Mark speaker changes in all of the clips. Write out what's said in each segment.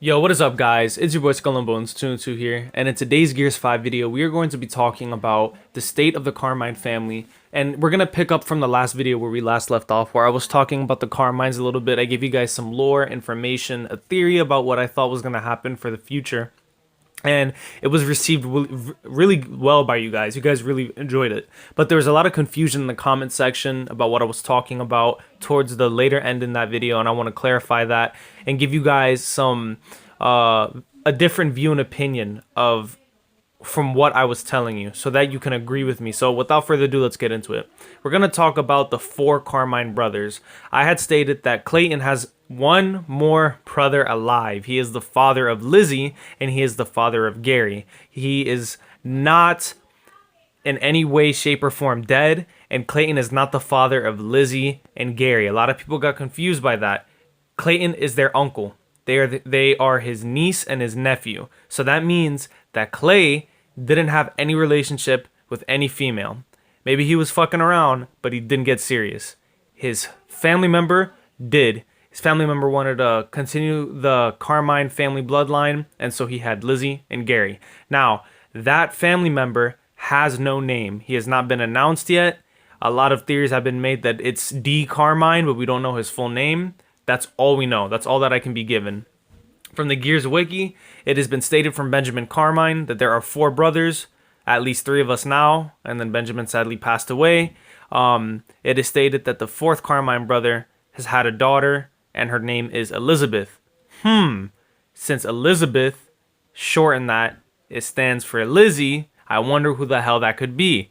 Speaker 1: Yo, what is up, guys? It's your boy Skull and Bones 2 here, and in today's Gears 5 video, we are going to be talking about the state of the Carmine family, and we're going to pick up from the last video where we last left off, where I was talking about the Carmines a little bit. I gave you guys some lore, information, a theory about what I thought was going to happen for the future, and it was received really well by you guys. You guys really enjoyed it, but there was a lot of confusion in the comment section about what I was talking about towards the later end in that video, and I want to clarify that and give you guys some a different view and opinion of from what I was telling you, so that you can agree with me. So without further ado, let's get into it. We're going to talk about the four Carmine brothers. I had stated that Clayton has one more brother alive. He is the father of Lizzie, and he is the father of Gary. He is not in any way, shape, or form dead, and Clayton is not the father of Lizzie and Gary. A lot of people got confused by that. Clayton is their uncle. They are his niece and his nephew. So that means that Clay didn't have any relationship with any female. Maybe he was fucking around, but he didn't get serious. His family member did. His family member wanted to continue the Carmine family bloodline, and so he had Lizzie and Gary. Now, that family member has no name. He has not been announced yet. A lot of theories have been made that it's D. Carmine, but we don't know his full name. That's all we know. That's all that I can be given. From the Gears Wiki, it has been stated from Benjamin Carmine that there are four brothers, at least three of us now, and then Benjamin sadly passed away. It is stated that the fourth Carmine brother has had a daughter, and her name is Elizabeth. Since Elizabeth, shorten that, it stands for Lizzie, I wonder who the hell that could be.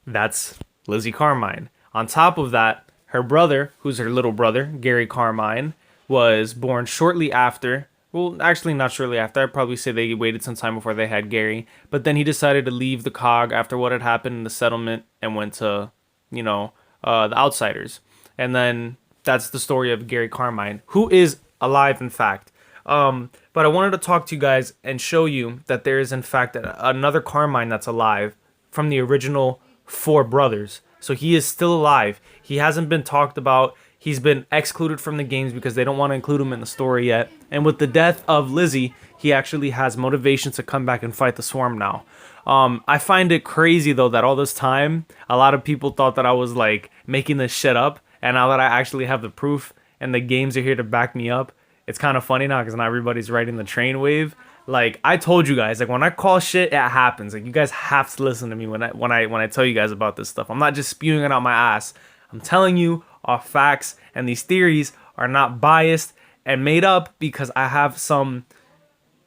Speaker 1: That's Lizzie Carmine. On top of that, her brother, who's her little brother, Gary Carmine, was born shortly after. Well, actually not shortly after. I'd probably say they waited some time before they had Gary. But then he decided to leave the COG after what had happened in the settlement and went to, the Outsiders. And then that's the story of Gary Carmine, who is alive, in fact. But I wanted to talk to you guys and show you that there is, in fact, another Carmine that's alive from the original four brothers. So he is still alive. He hasn't been talked about. He's been excluded from the games because they don't want to include him in the story yet. And with the death of Lizzie, he actually has motivation to come back and fight the Swarm now. I find it crazy, though, that all this time, a lot of people thought that I was, like, making this shit up. And now that I actually have the proof and the games are here to back me up, it's kind of funny now because now everybody's riding the train wave. Like, I told you guys, like, when I call shit, it happens. Like, you guys have to listen to me when I tell you guys about this stuff. I'm not just spewing it out my ass. I'm telling you are facts, and these theories are not biased and made up because I have some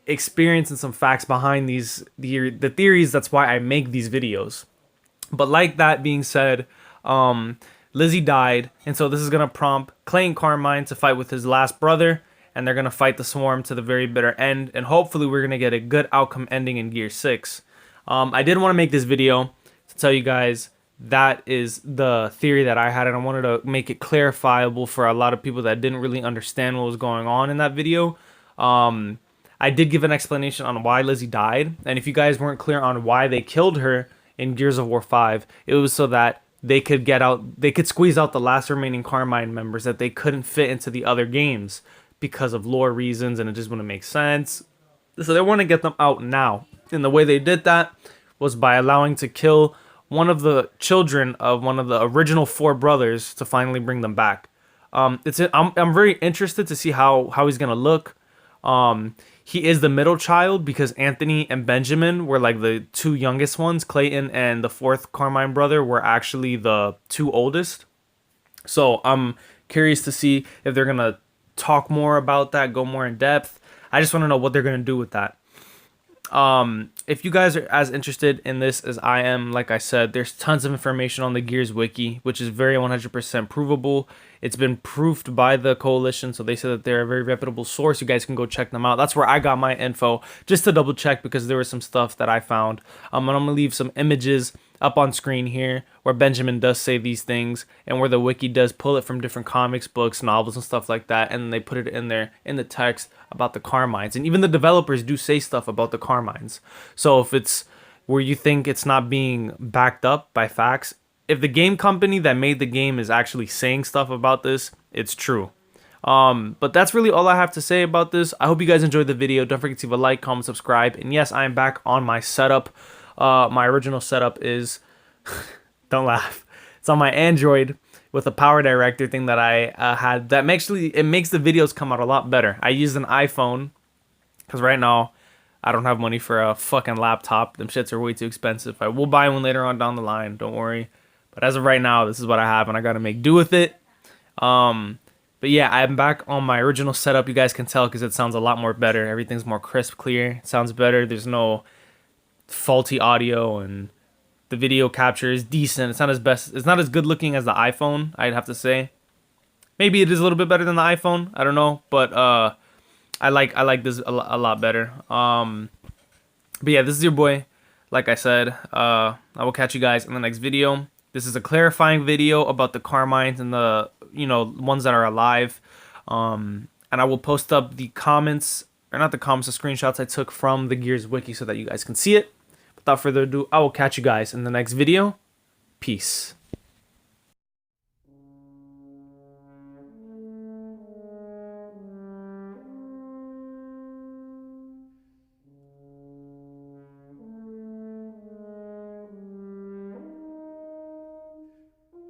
Speaker 1: experience and some facts behind the theories. That's why I make these videos. But like that being said, Lizzie died, and so this is gonna prompt Clayton Carmine to fight with his last brother, and they're gonna fight the Swarm to the very bitter end, and hopefully we're gonna get a good outcome ending in Gear 6. I did want to make this video to tell you guys that is the theory that I had, and I wanted to make it clarifiable for a lot of people that didn't really understand what was going on in that video. I did give an explanation on why Lizzie died, and if you guys weren't clear on why they killed her in Gears of War 5, it was so that they could squeeze out the last remaining Carmine members that they couldn't fit into the other games because of lore reasons, and it just wouldn't make sense. So they want to get them out now, and the way they did that was by allowing to kill one of the children of one of the original four brothers to finally bring them back. I'm very interested to see how he's gonna look. He is the middle child because Anthony and Benjamin were like the two youngest ones. Clayton and the fourth Carmine brother were actually the two oldest. So I'm curious to see if they're gonna talk more about that, go more in depth. I just want to know what they're gonna do with that. If you guys are as interested in this as I am, like I said, there's tons of information on the Gears Wiki, which is very 100% provable. It's been proofed by the coalition, so they said that they're a very reputable source. You guys can go check them out. That's where I got my info, just to double check because there was some stuff that I found. And I'm gonna leave some images up on screen here where Benjamin does say these things and where the wiki does pull it from different comics, books, novels, and stuff like that, and they put it in there in the text about the Carmines. And even the developers do say stuff about the Carmines. So if it's where you think it's not being backed up by facts, if the game company that made the game is actually saying stuff about this, it's true. But that's really all I have to say about this. I hope you guys enjoyed the video. Don't forget to leave a like, comment, subscribe. And yes, I am back on my setup. My original setup is, don't laugh, it's on my Android with a power director thing that I had. That makes the videos come out a lot better. I used an iPhone because right now I don't have money for a fucking laptop. Them shits are way too expensive. I will buy one later on down the line, don't worry. But as of right now, this is what I have, and I gotta make do with it. But yeah, I'm back on my original setup. You guys can tell because it sounds a lot more better. Everything's more crisp, clear. It sounds better. There's no faulty audio, and the video capture is decent. It's not as best. It's not as good looking as the iPhone, I'd have to say. Maybe it is a little bit better than the iPhone. I don't know, but I like this a lot better. But yeah, this is your boy. Like I said, I will catch you guys in the next video. This is a clarifying video about the Carmines and the, ones that are alive. And I will post up the comments, or not the comments, the screenshots I took from the Gears wiki so that you guys can see it. Without further ado, I will catch you guys in the next video. Peace.